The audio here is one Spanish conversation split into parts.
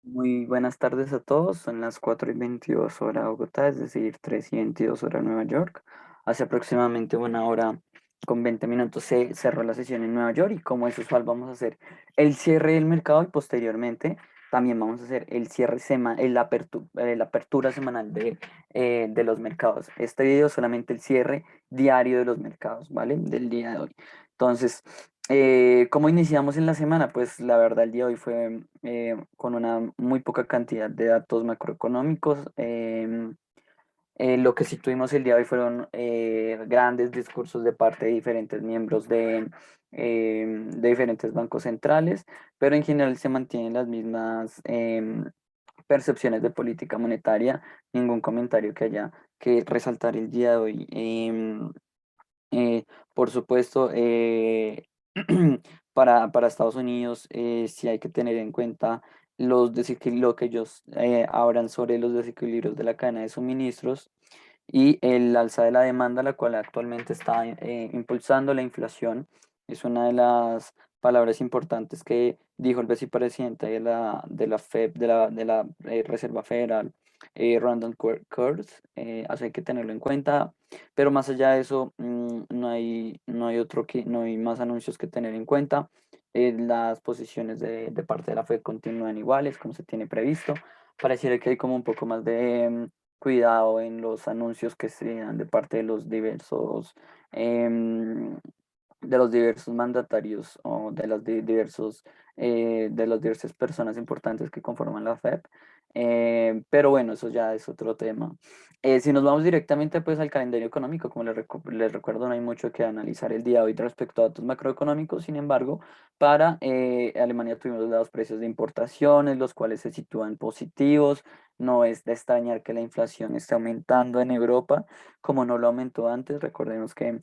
Muy buenas tardes a todos. Son las 4:22 hora Bogotá, es decir, 3:22 hora Nueva York. Hace aproximadamente una hora con 20 minutos se cerró la sesión en Nueva York y como es usual vamos a hacer el cierre del mercado y posteriormente también vamos a hacer el cierre la apertura semanal de los mercados. Este video es solamente el cierre diario de los mercados, ¿vale? Del día de hoy. Entonces, ¿cómo iniciamos en la semana? Pues la verdad el día de hoy fue con una muy poca cantidad de datos macroeconómicos. Lo que sí tuvimos el día de hoy fueron grandes discursos de parte de diferentes miembros de diferentes bancos centrales, pero en general se mantienen las mismas percepciones de política monetaria, ningún comentario que haya que resaltar el día de hoy. Eh, por supuesto, para Estados Unidos sí hay que tener en cuenta lo que ellos hablan sobre los desequilibrios de la cadena de suministros y el alza de la demanda, la cual actualmente está impulsando la inflación. Es una de las palabras importantes que dijo el vicepresidente de la FED, de la Reserva Federal, Randall Kurz. Así hay que tenerlo en cuenta. Pero más allá de eso, no hay más anuncios que tener en cuenta. Las posiciones de parte de la FED continúan iguales, como se tiene previsto. Pareciera que hay como un poco más de cuidado en los anuncios que se dan de parte em, de los diversos mandatarios o de las diversas personas importantes que conforman la FED. Pero bueno, eso ya es otro tema. Si nos vamos directamente pues al calendario económico, como les recuerdo, no hay mucho que analizar el día de hoy respecto a datos macroeconómicos. Sin embargo, para Alemania tuvimos los precios de importaciones, los cuales se sitúan positivos. No es de extrañar que la inflación esté aumentando en Europa, como no lo aumentó antes. Recordemos que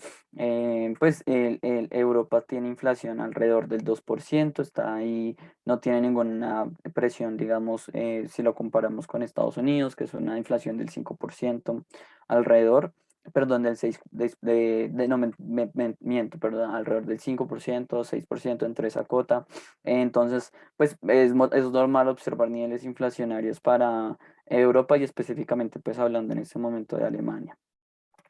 pues Europa tiene inflación alrededor del 2%, está ahí, no tiene ninguna presión, digamos, si lo comparamos con Estados Unidos, que es una inflación del 5% alrededor. Perdón, del 6 no, miento, perdón, alrededor del 5%, 6% entre esa cota. Entonces, pues es normal observar niveles inflacionarios para Europa y específicamente pues hablando en este momento de Alemania.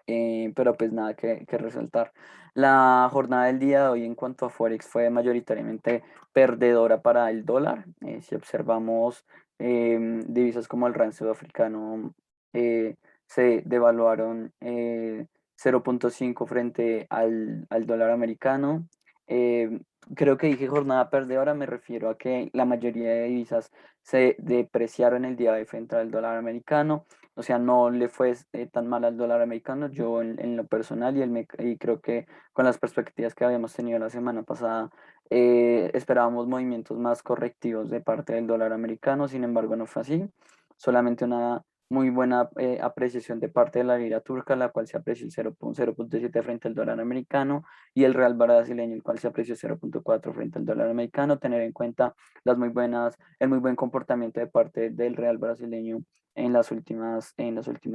Pero pues nada que resaltar. La jornada del día de hoy en cuanto a Forex fue mayoritariamente perdedora para el dólar. Si observamos divisas como el rand sudafricano, eh, se devaluaron 0,5 frente al dólar americano. Eh, Creo que dije jornada perdedora, me refiero a que la mayoría de divisas se depreciaron el día de hoy frente al dólar americano. O sea, no le fue tan mal al dólar americano. Yo en lo personal y creo que con las perspectivas que habíamos tenido la semana pasada, esperábamos movimientos más correctivos de parte del dólar americano. Sin embargo, no fue así. Solamente una muy buena apreciación de parte de la lira turca, la cual se apreció el 0,7 frente al dólar americano, y el real brasileño, el cual se apreció 0,4 frente al dólar americano. Tener en cuenta el muy buen comportamiento de parte del real brasileño en las últimas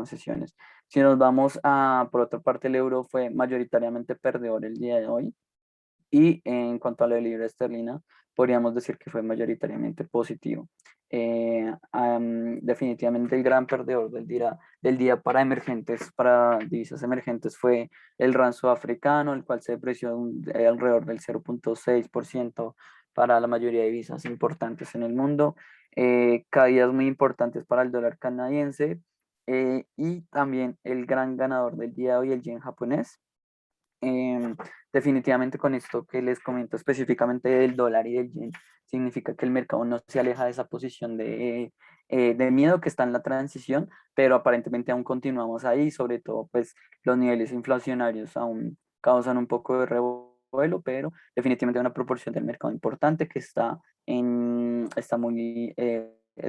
sesiones. Si nos vamos por otra parte, el euro fue mayoritariamente perdedor el día de hoy. Y en cuanto a la libra esterlina, podríamos decir que fue mayoritariamente positivo. Definitivamente el gran perdedor del día para divisas emergentes, fue el rand sudafricano, el cual se depreció alrededor del 0,6% para la mayoría de divisas importantes en el mundo. Caídas muy importantes para el dólar canadiense, y también el gran ganador del día de hoy, el yen japonés. Em, Definitivamente con esto que les comento específicamente del dólar y del yen, significa que el mercado no se aleja de esa posición de miedo que está en la transición, pero aparentemente aún continuamos ahí. Sobre todo pues los niveles inflacionarios aún causan un poco de revuelo, pero definitivamente hay una proporción del mercado importante que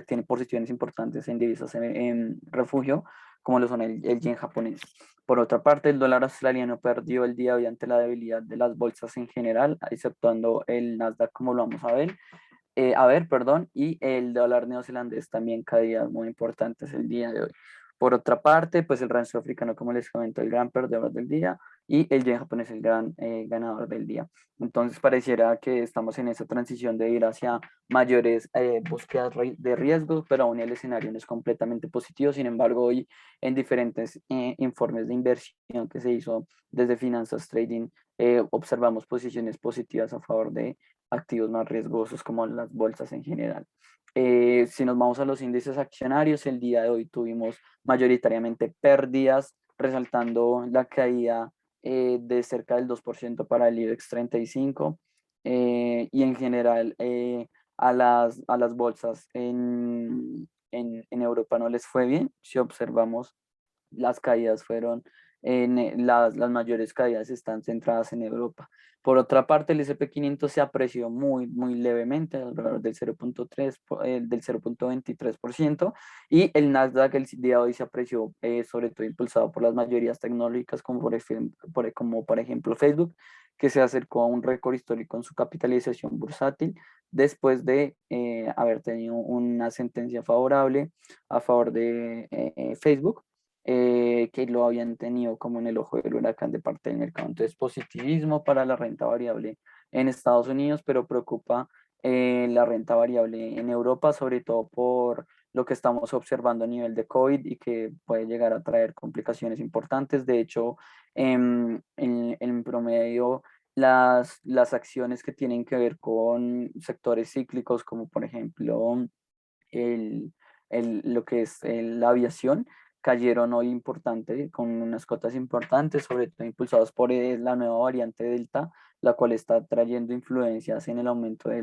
tiene posiciones importantes en divisas en refugio, como lo son el yen japonés. Por otra parte, el dólar australiano perdió el día de hoy ante la debilidad de las bolsas en general, exceptuando el Nasdaq, como lo vamos a ver, perdón, y el dólar neozelandés también caídas muy importantes el día de hoy. Por otra parte, pues el rand sudafricano, como les comento, el gran perdedor del día, y el yen japonés el gran ganador del día. Entonces pareciera que estamos en esa transición de ir hacia mayores búsquedas de riesgo, pero aún el escenario no es completamente positivo. Sin embargo, hoy en diferentes informes de inversión que se hizo desde Finanzas Trading, observamos posiciones positivas a favor de activos más riesgosos como las bolsas en general. Si nos vamos a los índices accionarios, el día de hoy tuvimos mayoritariamente pérdidas, resaltando la caída de cerca del 2% para el IBEX 35 y en general a las bolsas en Europa no les fue bien. Si observamos, las caídas fueron, las mayores caídas están centradas en Europa. Por otra parte, el S&P 500 se apreció muy levemente, alrededor del 0.3, del 0.23%, y el Nasdaq el día de hoy se apreció, sobre todo impulsado por las mayorías tecnológicas, como como por ejemplo Facebook, que se acercó a un récord histórico en su capitalización bursátil después de haber tenido una sentencia favorable a favor de Facebook, que lo habían tenido como en el ojo del huracán de parte del mercado. Entonces, positivismo para la renta variable en Estados Unidos, pero preocupa la renta variable en Europa, sobre todo por lo que estamos observando a nivel de COVID y que puede llegar a traer complicaciones importantes. De hecho, en promedio, las acciones que tienen que ver con sectores cíclicos, como por ejemplo el, lo que es la aviación, cayeron hoy importante, con unas cotas importantes, sobre todo impulsados por la nueva variante Delta, la cual está trayendo influencias en el aumento de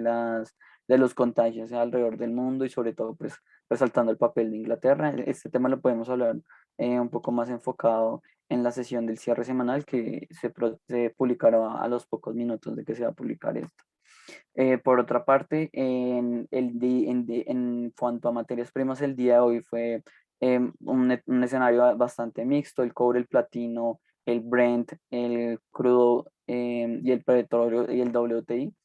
los contagios alrededor del mundo y sobre todo pues resaltando el papel de Inglaterra. Este tema lo podemos hablar un poco más enfocado en la sesión del cierre semanal que se publicará a los pocos minutos de que se va a publicar esto. Por otra parte, en cuanto a materias primas, el día de hoy fue un escenario bastante mixto. El cobre, el platino, el Brent, el crudo y el petróleo y el WTI,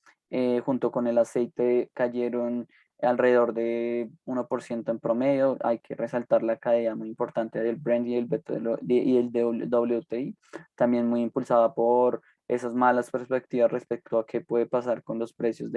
junto con el aceite, cayeron alrededor de 1% en promedio. Hay que resaltar la caída muy importante del Brent y el WTI, también muy impulsada por esas malas perspectivas respecto a qué puede pasar con los precios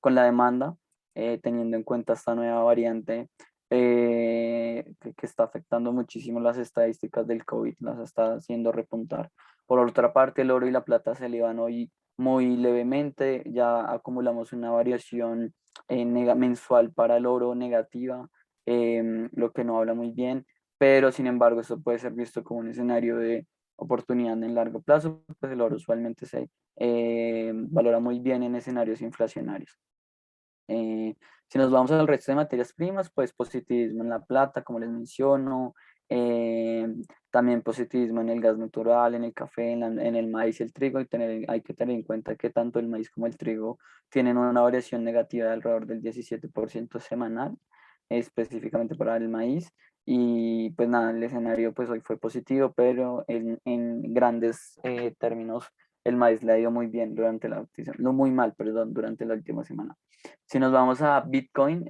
con la demanda, teniendo en cuenta esta nueva variante que está afectando muchísimo las estadísticas del COVID, las está haciendo repuntar. Por otra parte, el oro y la plata se elevan hoy muy levemente, ya acumulamos una variación mensual para el oro negativa, lo que no habla muy bien, pero sin embargo esto puede ser visto como un escenario de oportunidad en largo plazo, pues el oro usualmente se valora muy bien en escenarios inflacionarios. Si nos vamos al resto de materias primas, pues positivismo en la plata, como les menciono, eh, también positivismo en el gas natural, en el café, en el maíz y el trigo, y hay que tener en cuenta que tanto el maíz como el trigo tienen una variación negativa de alrededor del 17% semanal, específicamente para el maíz. Y pues nada, el escenario pues hoy fue positivo, pero en grandes términos el maíz le ha ido muy bien durante no muy mal, perdón, durante la última semana. Si nos vamos a Bitcoin,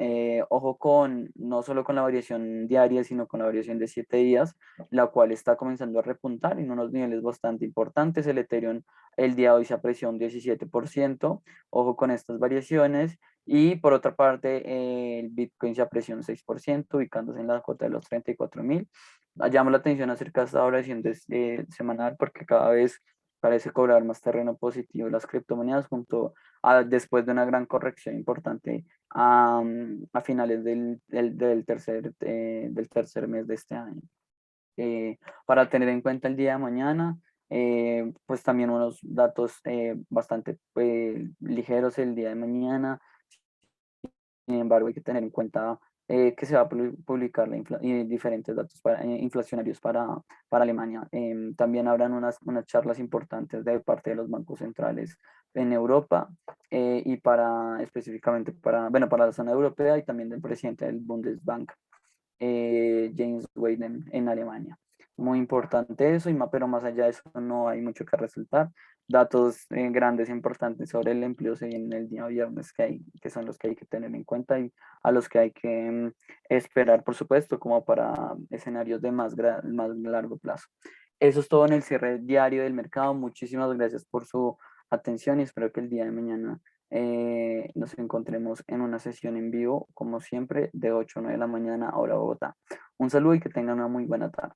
ojo con no solo con la variación diaria, sino con la variación de 7 días, la cual está comenzando a repuntar en unos niveles bastante importantes. El Ethereum el día de hoy se apreció un 17%, ojo con estas variaciones. Y por otra parte, el Bitcoin se apreció un 6%, ubicándose en la cota de los 34.000. Llamo la atención acerca de esta variación semanal porque cada vez parece cobrar más terreno positivo las criptomonedas después de una gran corrección importante a finales del tercer mes de este año. Para tener en cuenta el día de mañana, pues también unos datos bastante ligeros el día de mañana. Sin embargo, hay que tener en cuenta que se va a publicar diferentes datos inflacionarios para Alemania. También habrán unas charlas importantes de parte de los bancos centrales en Europa y específicamente para la zona europea y también del presidente del Bundesbank, James Weiden, en Alemania. Muy importante eso, pero más allá de eso no hay mucho que resaltar. Datos grandes e importantes sobre el empleo se vienen el día viernes, que son los que hay que tener en cuenta y a los que hay que esperar, por supuesto, como para escenarios de más largo plazo. Eso es todo en el cierre diario del mercado. Muchísimas gracias por su atención y espero que el día de mañana nos encontremos en una sesión en vivo, como siempre, de 8 a 9 de la mañana, hora Bogotá. Un saludo y que tengan una muy buena tarde.